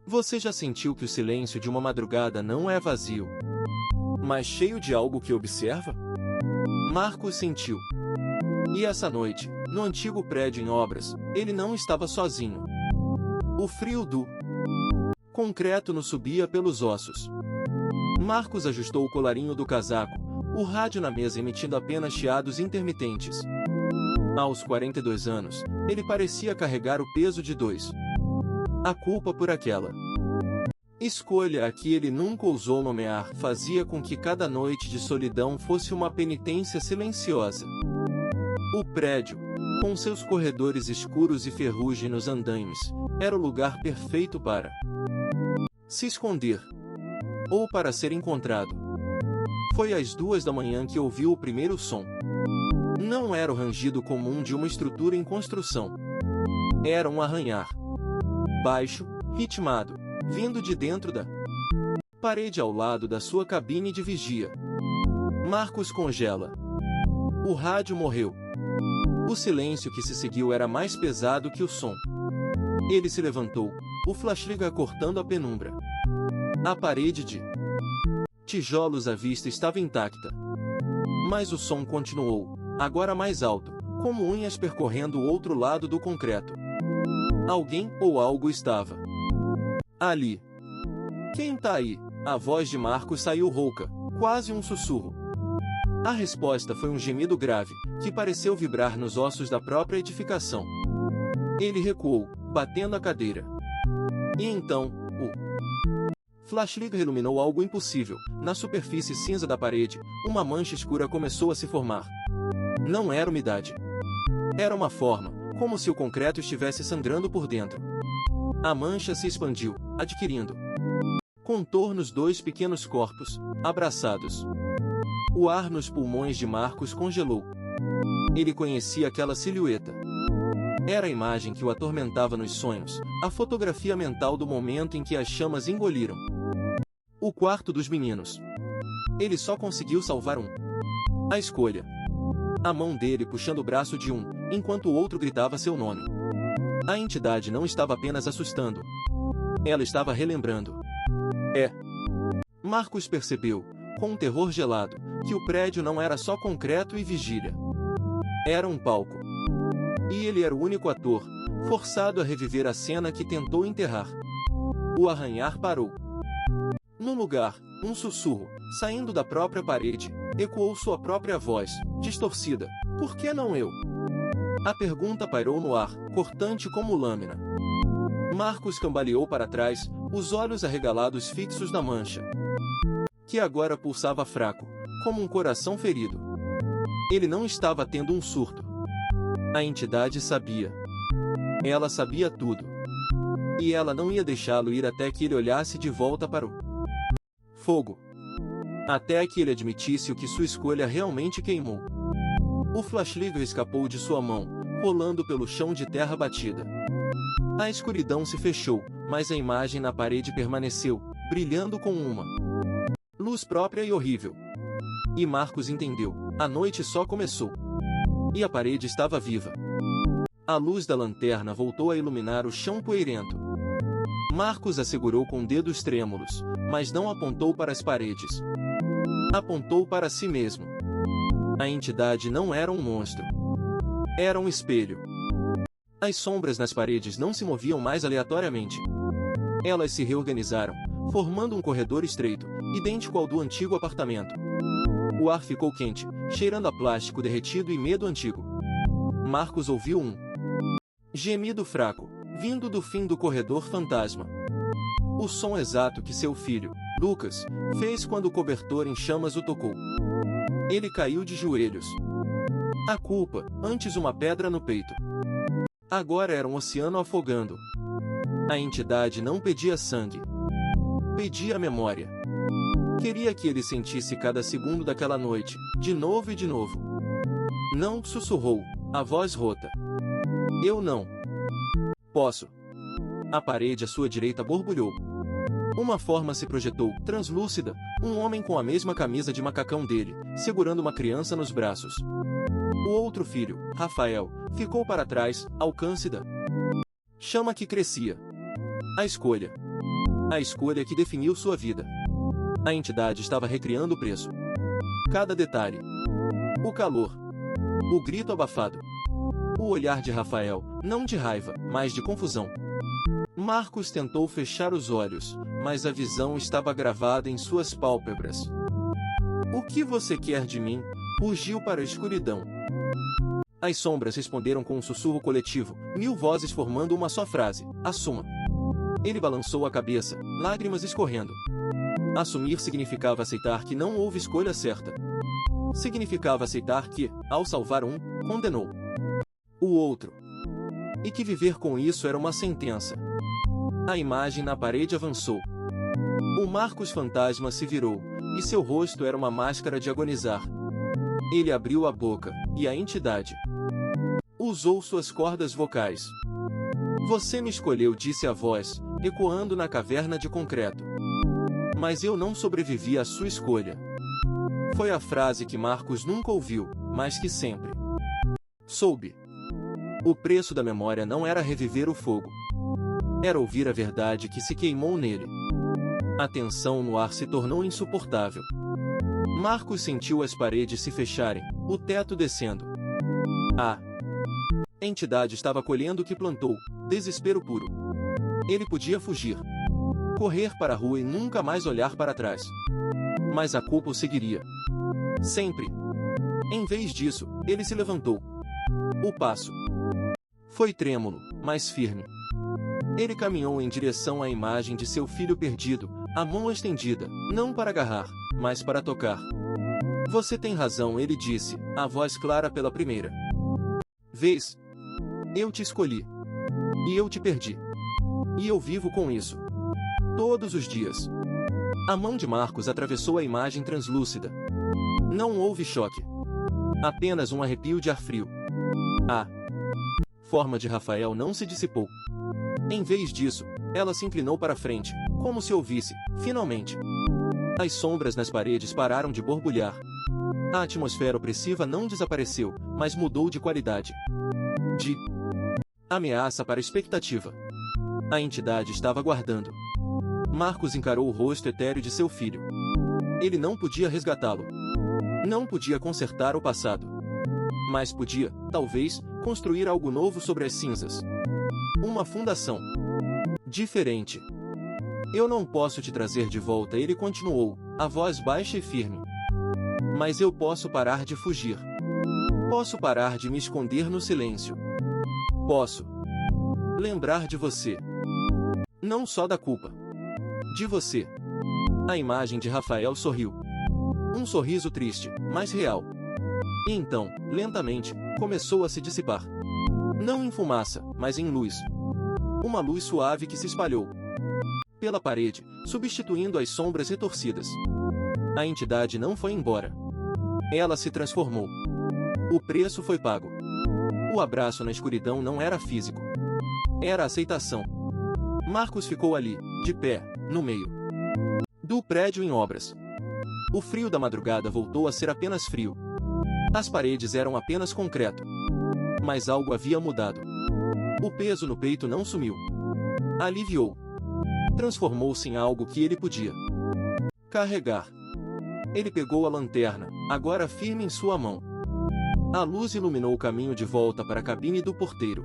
Você já sentiu que o silêncio de uma madrugada não é vazio, mas cheio de algo que observa? Marcos sentiu. E essa noite, no antigo prédio em obras, ele não estava sozinho. O frio do concreto nos subia pelos ossos. Marcos ajustou o colarinho do casaco, o rádio na mesa emitindo apenas chiados intermitentes. Aos 42 anos, ele parecia carregar o peso de dois. A culpa por aquela escolha a que ele nunca ousou nomear fazia com que cada noite de solidão fosse uma penitência silenciosa. O prédio, com seus corredores escuros e ferrugem nos andaimes, era o lugar perfeito para se esconder ou para ser encontrado. Foi às 2 da manhã que ouviu o primeiro som. Não era o rangido comum de uma estrutura em construção. Era um arranhar baixo, ritmado, vindo de dentro da parede ao lado da sua cabine de vigia. Marcos congela. O rádio morreu. O silêncio que se seguiu era mais pesado que o som. Ele se levantou, o flashlight cortando a penumbra. A parede de tijolos à vista estava intacta. Mas o som continuou, agora mais alto, como unhas percorrendo o outro lado do concreto. Alguém ou algo estava ali. Quem tá aí? A voz de Marcos saiu rouca, quase um sussurro. A resposta foi um gemido grave, que pareceu vibrar nos ossos da própria edificação. Ele recuou, batendo a cadeira. E então, o flashlight iluminou algo impossível. Na superfície cinza da parede, uma mancha escura começou a se formar. Não era umidade. Era uma forma, como se o concreto estivesse sangrando por dentro. A mancha se expandiu, adquirindo contornos dois pequenos corpos, abraçados. O ar nos pulmões de Marcos congelou. Ele conhecia aquela silhueta. Era a imagem que o atormentava nos sonhos, a fotografia mental do momento em que as chamas engoliram o quarto dos meninos. Ele só conseguiu salvar um. A escolha. A mão dele puxando o braço de um, enquanto o outro gritava seu nome. A entidade não estava apenas assustando. Ela estava relembrando. Marcos percebeu, com um terror gelado, que o prédio não era só concreto e vigília. Era um palco. E ele era o único ator, forçado a reviver a cena que tentou enterrar. O arranhar parou. No lugar, um sussurro, saindo da própria parede, ecoou sua própria voz, distorcida. Por que não eu? A pergunta pairou no ar, cortante como lâmina. Marcos cambaleou para trás, os olhos arregalados fixos na mancha, que agora pulsava fraco, como um coração ferido. Ele não estava tendo um surto. A entidade sabia. Ela sabia tudo. E ela não ia deixá-lo ir até que ele olhasse de volta para o fogo. Até que ele admitisse o que sua escolha realmente queimou. O flashlight escapou de sua mão, rolando pelo chão de terra batida. A escuridão se fechou, mas a imagem na parede permaneceu, brilhando com uma luz própria e horrível. E Marcos entendeu, a noite só começou. E a parede estava viva. A luz da lanterna voltou a iluminar o chão poeirento. Marcos a segurou com dedos trêmulos, mas não apontou para as paredes. Apontou para si mesmo. A entidade não era um monstro. Era um espelho. As sombras nas paredes não se moviam mais aleatoriamente. Elas se reorganizaram, formando um corredor estreito, idêntico ao do antigo apartamento. O ar ficou quente, cheirando a plástico derretido e medo antigo. Marcos ouviu um gemido fraco, vindo do fim do corredor fantasma. O som exato que seu filho, Lucas, fez quando o cobertor em chamas o tocou. Ele caiu de joelhos. A culpa, antes uma pedra no peito. Agora era um oceano afogando. A entidade não pedia sangue. Pedia memória. Queria que ele sentisse cada segundo daquela noite, de novo e de novo. Não, sussurrou, a voz rota. Eu não posso. A parede à sua direita borbulhou. Uma forma se projetou, translúcida, um homem com a mesma camisa de macacão dele, segurando uma criança nos braços. O outro filho, Rafael, ficou para trás, alcance da chama que crescia. A escolha. A escolha que definiu sua vida. A entidade estava recriando o preço. Cada detalhe. O calor. O grito abafado. O olhar de Rafael, não de raiva, mas de confusão. Marcos tentou fechar os olhos, mas a visão estava gravada em suas pálpebras. O que você quer de mim? Rugiu para a escuridão. As sombras responderam com um sussurro coletivo, 1000 vozes formando uma só frase: assuma. Ele balançou a cabeça, lágrimas escorrendo. Assumir significava aceitar que não houve escolha certa. Significava aceitar que, ao salvar um, condenou o outro. E que viver com isso era uma sentença. A imagem na parede avançou. O Marcos fantasma se virou, e seu rosto era uma máscara de agonizar. Ele abriu a boca, e a entidade usou suas cordas vocais. Você me escolheu, disse a voz, ecoando na caverna de concreto. Mas eu não sobrevivi à sua escolha. Foi a frase que Marcos nunca ouviu, mas que sempre soube. O preço da memória não era reviver o fogo. Era ouvir a verdade que se queimou nele. A tensão no ar se tornou insuportável. Marcos sentiu as paredes se fecharem, o teto descendo. A entidade estava colhendo o que plantou, desespero puro. Ele podia fugir, correr para a rua e nunca mais olhar para trás. Mas a culpa o seguiria. Sempre. Em vez disso, ele se levantou. O passo foi trêmulo, mas firme. Ele caminhou em direção à imagem de seu filho perdido, a mão estendida, não para agarrar, mas para tocar. Você tem razão, ele disse, a voz clara pela primeira vez. Eu te escolhi. E eu te perdi. E eu vivo com isso. Todos os dias. A mão de Marcos atravessou a imagem translúcida. Não houve choque. Apenas um arrepio de ar frio. A forma de Rafael não se dissipou. Em vez disso, ela se inclinou para frente, como se ouvisse, finalmente. As sombras nas paredes pararam de borbulhar. A atmosfera opressiva não desapareceu, mas mudou de qualidade. De ameaça para expectativa. A entidade estava aguardando. Marcos encarou o rosto etéreo de seu filho. Ele não podia resgatá-lo. Não podia consertar o passado. Mas podia, talvez, construir algo novo sobre as cinzas. Uma fundação diferente. Eu não posso te trazer de volta, ele continuou, a voz baixa e firme. Mas eu posso parar de fugir. Posso parar de me esconder no silêncio. Posso lembrar de você. Não só da culpa. De você. A imagem de Rafael sorriu. Um sorriso triste, mas real. E então, lentamente, começou a se dissipar. Não em fumaça, mas em luz. Uma luz suave que se espalhou pela parede, substituindo as sombras retorcidas. A entidade não foi embora. Ela se transformou. O preço foi pago. O abraço na escuridão não era físico. Era aceitação. Marcos ficou ali, de pé, no meio do prédio em obras. O frio da madrugada voltou a ser apenas frio. As paredes eram apenas concreto. Mas algo havia mudado. O peso no peito não sumiu. Aliviou. Transformou-se em algo que ele podia carregar. Ele pegou a lanterna, agora firme em sua mão. A luz iluminou o caminho de volta para a cabine do porteiro.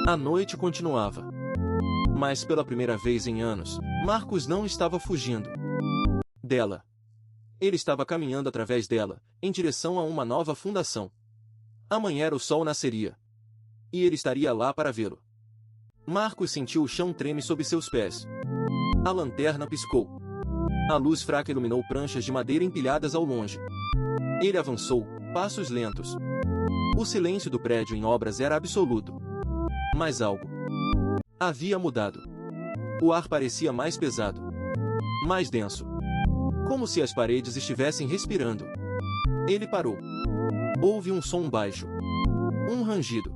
A noite continuava. Mas pela primeira vez em anos, Marcos não estava fugindo dela. Ele estava caminhando através dela, em direção a uma nova fundação. Amanhã o sol nasceria. E ele estaria lá para vê-lo. Marcos sentiu o chão tremer sob seus pés. A lanterna piscou. A luz fraca iluminou pranchas de madeira empilhadas ao longe. Ele avançou, passos lentos. O silêncio do prédio em obras era absoluto. Mas algo havia mudado. O ar parecia mais pesado. Mais denso. Como se as paredes estivessem respirando. Ele parou. Houve um som baixo. Um rangido.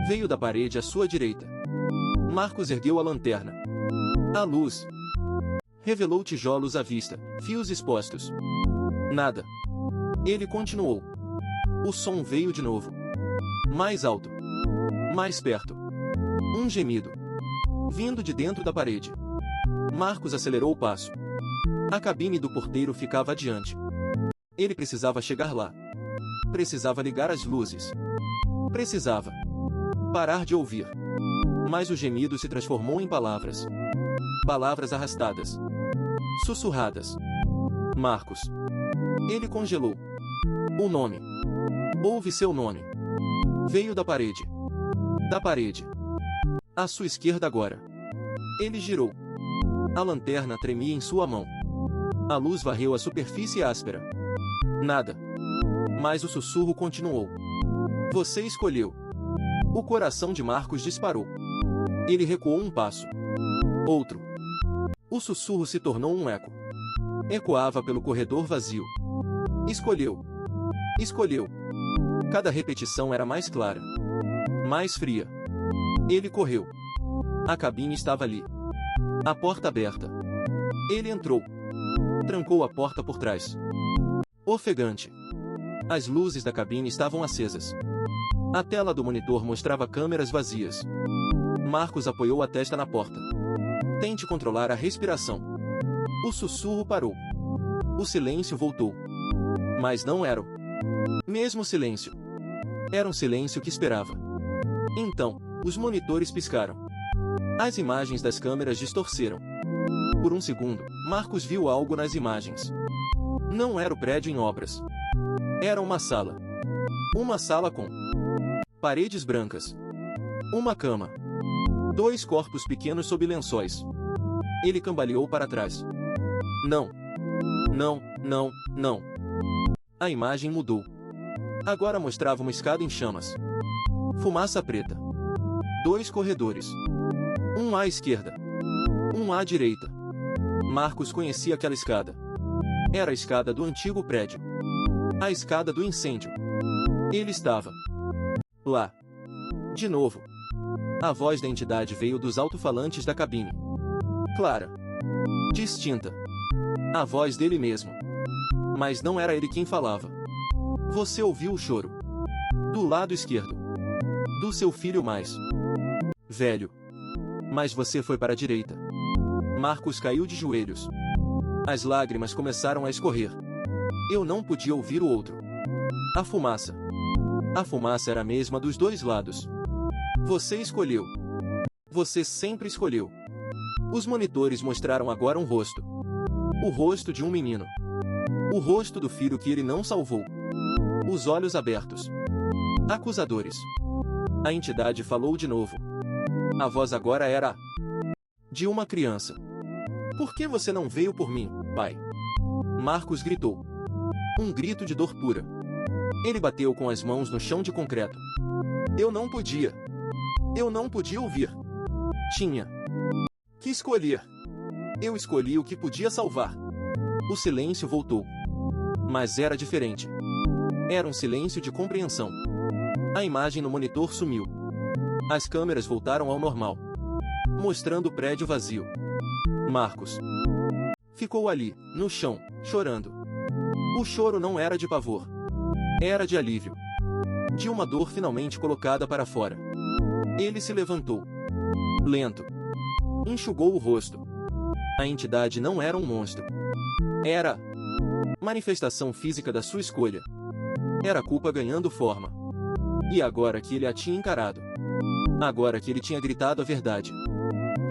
Veio da parede à sua direita. Marcos ergueu a lanterna. A luz revelou tijolos à vista, fios expostos. Nada. Ele continuou. O som veio de novo. Mais alto. Mais perto. Um gemido. Vindo de dentro da parede. Marcos acelerou o passo. A cabine do porteiro ficava adiante. Ele precisava chegar lá. Precisava ligar as luzes. Precisava parar de ouvir. Mas o gemido se transformou em palavras. Palavras arrastadas. Sussurradas. Marcos. Ele congelou. O nome. Ouve seu nome. Veio da parede. Da parede. À sua esquerda agora. Ele girou. A lanterna tremia em sua mão. A luz varreu a superfície áspera. Nada. Mas o sussurro continuou. Você escolheu. O coração de Marcos disparou. Ele recuou um passo. Outro. O sussurro se tornou um eco. Ecoava pelo corredor vazio. Escolheu. Escolheu. Cada repetição era mais clara. Mais fria. Ele correu. A cabine estava ali. A porta aberta. Ele entrou. Trancou a porta por trás. Ofegante. As luzes da cabine estavam acesas. A tela do monitor mostrava câmeras vazias. Marcos apoiou a testa na porta. Tente controlar a respiração. O sussurro parou. O silêncio voltou. Mas não era o mesmo silêncio. Era um silêncio que esperava. Então, os monitores piscaram. As imagens das câmeras distorceram. Por um segundo, Marcos viu algo nas imagens. Não era o prédio em obras. Era uma sala. Uma sala com paredes brancas. Uma cama. Dois corpos pequenos sob lençóis. Ele cambaleou para trás. Não. Não, não, não. A imagem mudou. Agora mostrava uma escada em chamas. Fumaça preta. Dois corredores. Um à esquerda. Um à direita. Marcos conhecia aquela escada. Era a escada do antigo prédio. A escada do incêndio. Ele estava lá. De novo. A voz da entidade veio dos alto-falantes da cabine. Clara. Distinta. A voz dele mesmo. Mas não era ele quem falava. Você ouviu o choro. Do lado esquerdo. Do seu filho mais velho. Mas você foi para a direita. Marcos caiu de joelhos. As lágrimas começaram a escorrer. Eu não podia ouvir o outro. A fumaça. A fumaça era a mesma dos dois lados. Você escolheu. Você sempre escolheu. Os monitores mostraram agora um rosto. O rosto de um menino. O rosto do filho que ele não salvou. Os olhos abertos. Acusadores. A entidade falou de novo. A voz agora era a de uma criança. Por que você não veio por mim, pai? Marcos gritou. Um grito de dor pura. Ele bateu com as mãos no chão de concreto. Eu não podia. Eu não podia ouvir. Tinha que escolher. Eu escolhi o que podia salvar. O silêncio voltou. Mas era diferente. Era um silêncio de compreensão. A imagem no monitor sumiu. As câmeras voltaram ao normal, mostrando o prédio vazio. Marcos ficou ali, no chão, chorando. O choro não era de pavor. Era de alívio. De uma dor finalmente colocada para fora. Ele se levantou. Lento. Enxugou o rosto. A entidade não era um monstro. Era manifestação física da sua escolha. Era a culpa ganhando forma. E agora que ele a tinha encarado. Agora que ele tinha gritado a verdade.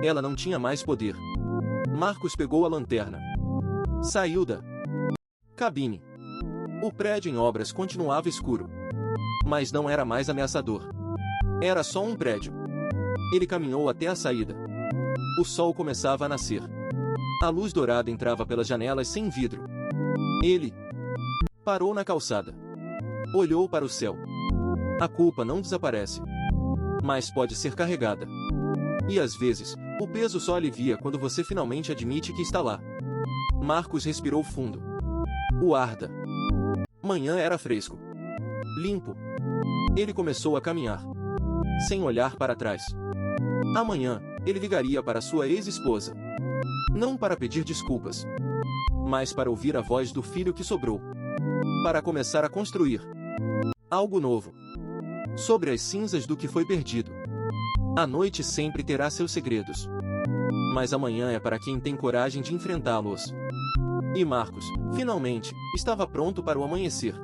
Ela não tinha mais poder. Marcos pegou a lanterna. Saiu da cabine. O prédio em obras continuava escuro. Mas não era mais ameaçador. Era só um prédio. Ele caminhou até a saída. O sol começava a nascer. A luz dourada entrava pelas janelas sem vidro. Ele parou na calçada. Olhou para o céu. A culpa não desaparece. Mas pode ser carregada. E às vezes, o peso só alivia quando você finalmente admite que está lá. Marcos respirou fundo. O ar da manhã era fresco. Limpo. Ele começou a caminhar. Sem olhar para trás. Amanhã, ele ligaria para sua ex-esposa. Não para pedir desculpas. Mas para ouvir a voz do filho que sobrou. Para começar a construir algo novo. Sobre as cinzas do que foi perdido. A noite sempre terá seus segredos. Mas amanhã é para quem tem coragem de enfrentá-los. E Marcos, finalmente, estava pronto para o amanhecer.